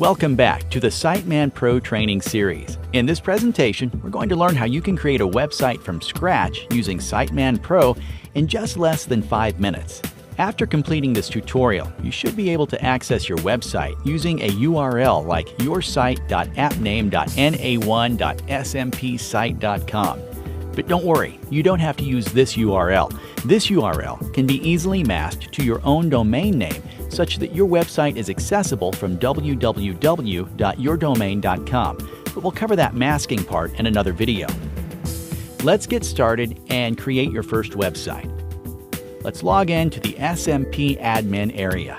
Welcome back to the SiteManPro training series. In this presentation, we're going to learn how you can create a website from scratch using SiteManPro in just less than 5 minutes. After completing this tutorial, you should be able to access your website using a URL like yoursite.appname.na1.smpsite.com. But don't worry, you don't have to use this URL. This URL can be easily masked to your own domain name such that your website is accessible from www.yourdomain.com, but we'll cover that masking part in another video. Let's get started and create your first website. Let's log in to the SMP admin area.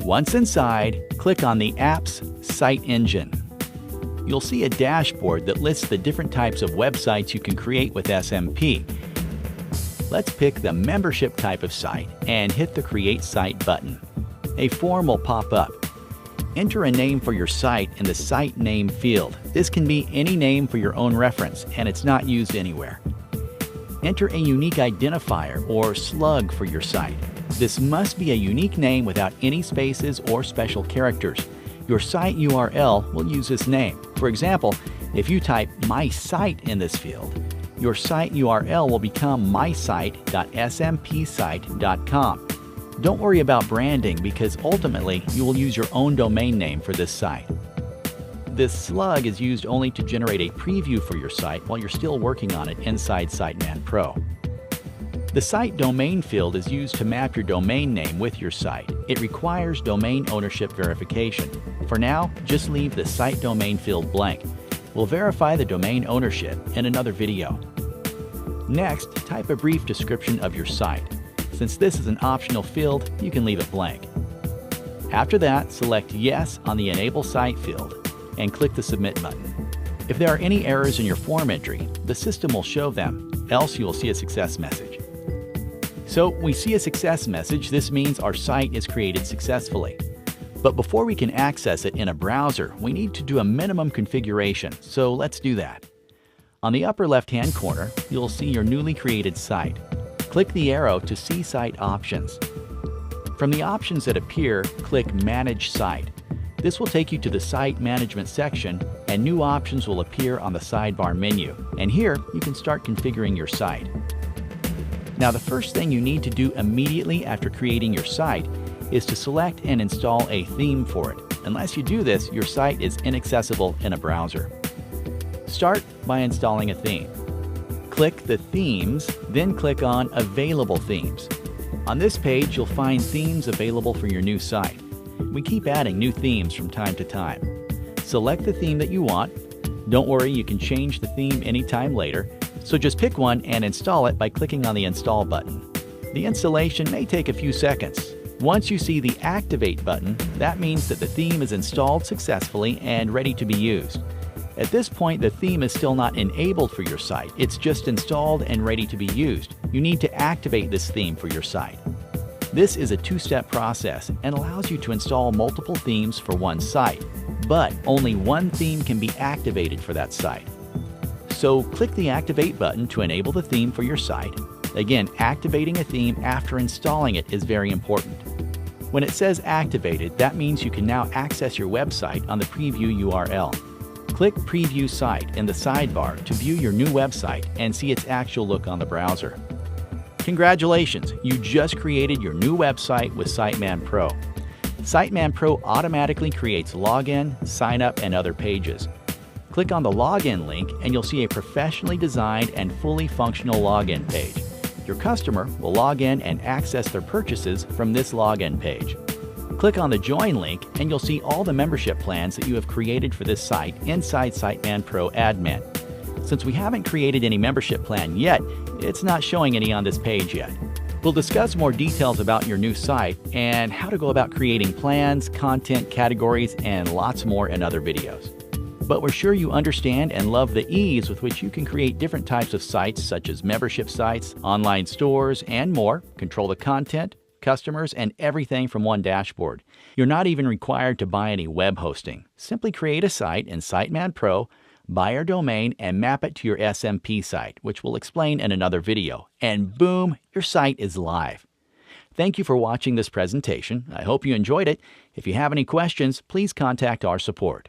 Once inside, click on the app's Site Engine. You'll see a dashboard that lists the different types of websites you can create with SMP. Let's pick the membership type of site and hit the Create Site button. A form will pop up. Enter a name for your site in the Site Name field. This can be any name for your own reference, and it's not used anywhere. Enter a unique identifier or slug for your site. This must be a unique name without any spaces or special characters. Your site URL will use this name. For example, if you type my site in this field, your site URL will become mysite.smpsite.com. Don't worry about branding because ultimately you will use your own domain name for this site. This slug is used only to generate a preview for your site while you're still working on it inside SiteManPro. The site domain field is used to map your domain name with your site. It requires domain ownership verification. For now, just leave the site domain field blank. We'll verify the domain ownership in another video. Next, type a brief description of your site. Since this is an optional field, you can leave it blank. After that, select Yes on the Enable Site field and click the Submit button. If there are any errors in your form entry, the system will show them, else you will see a success message. So we see a success message. This means our site is created successfully. But before we can access it in a browser, we need to do a minimum configuration, so let's do that. On the upper left-hand corner, you'll see your newly created site. Click the arrow to see site options. From the options that appear, click Manage Site. This will take you to the Site Management section, and new options will appear on the sidebar menu. And here, you can start configuring your site. Now, the first thing you need to do immediately after creating your site is to select and install a theme for it. Unless you do this, your site is inaccessible in a browser. Start by installing a theme. Click the Themes, then click on Available Themes. On this page, you'll find themes available for your new site. We keep adding new themes from time to time. Select the theme that you want. Don't worry, you can change the theme anytime later. So just pick one and install it by clicking on the Install button. The installation may take a few seconds. Once you see the Activate button, that means that the theme is installed successfully and ready to be used. At this point, the theme is still not enabled for your site. It's just installed and ready to be used. You need to activate this theme for your site. This is a two-step process and allows you to install multiple themes for one site, but only one theme can be activated for that site. So click the Activate button to enable the theme for your site. Again, activating a theme after installing it is very important. When it says activated, that means you can now access your website on the preview URL. Click Preview Site in the sidebar to view your new website and see its actual look on the browser. Congratulations! You just created your new website with SiteManPro. SiteManPro automatically creates login, sign up, and other pages. Click on the login link and you'll see a professionally designed and fully functional login page. Your customer will log in and access their purchases from this login page. Click on the Join link and you'll see all the membership plans that you have created for this site inside SiteManPro Admin. Since we haven't created any membership plan yet, it's not showing any on this page yet. We'll discuss more details about your new site and how to go about creating plans, content, categories, and lots more in other videos. But we're sure you understand and love the ease with which you can create different types of sites such as membership sites, online stores, and more, control the content, customers, and everything from one dashboard. You're not even required to buy any web hosting. Simply create a site in SiteManPro, buy your domain, and map it to your SMP site, which we'll explain in another video. And boom, your site is live. Thank you for watching this presentation. I hope you enjoyed it. If you have any questions, please contact our support.